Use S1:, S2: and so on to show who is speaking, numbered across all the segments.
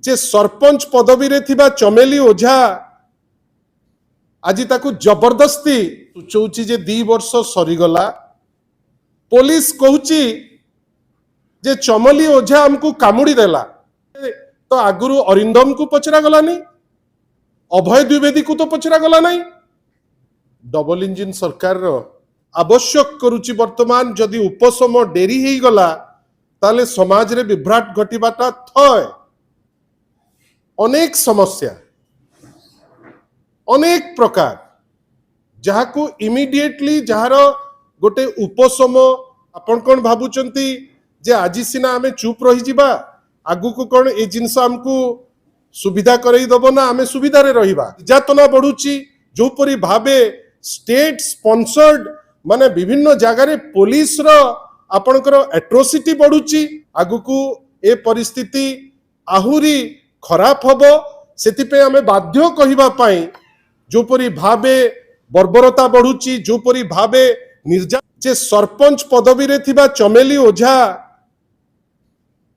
S1: जे सरपंच पदवी रे थिबा चमेली ओझा आज ताकू जबरदस्ती सूचौची जे 2 वर्ष सरीगला पुलिस कहूची जे चमली ओझा हमको कामुड़ी देला तो आगुरु अरिंदम को पचरा गलानी अभय द्विवेदी को तो पचरा गला नहीं। डबल इंजिन सरकार रो आवश्यक करुची वर्तमान जदि उपशम डेरी ही गला ताले समाज रे विभ्राट घटिबाटा थय अनेक समस्या अनेक प्रकार जहाँ को इमिडिएटली जहार गोटे उपशम आपण कौन भावुचंती जे आज सिना आमे चुप रही जिबा आगु को कौन ए जिनस हमको सुविधा करई दबो ना आमे सुविधा रे रहिबा निर्यातना बढ़ुची जो परी भाबे स्टेट स्पॉन्सर्ड माने विभिन्न जगह रे पुलिस रो आपनकर एट्रोसिटी बढ़ुची आगु को ए परिस्थिति आहुरी खराब हबो सेति पे आमे बाध्य कहिबा पाई जो परी भाबे बर्बरता बढ़ुची जो परी भाबे निर्जा जे सरपंच पदवी रे थिबा चमेली ओझा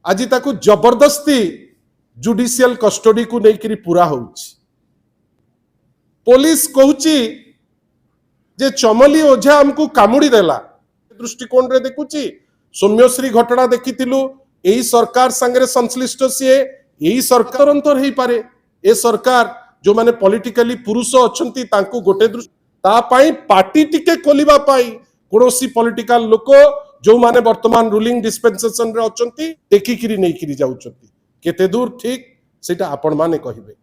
S1: आज ताकू जबरदस्ती जुडिशियल कस्टडी को लेकर पूरा होउची पुलिस कहूची जे चमली ओझा हमको कामुड़ी देला दृष्टिकोण रे देखुची सौम्यश्री घटना देखिथिलु एही सरकार संगे संश्लिष्ट सीए एही सरकार अंतर हेई पारे ए सरकार जो माने पॉलिटिकली पुरुष अछंती तांको गोटे ता पाई पार्टी टिके खोलिबा पाई कोनोसी पॉलिटिकल लोक जो माने वर्तमान रूलिंग डिस्पेंसेशन रे अछंती टेकी किरी नै किरी जाउछंती केते दूर ठीक सेटा आपण माने कहिबे।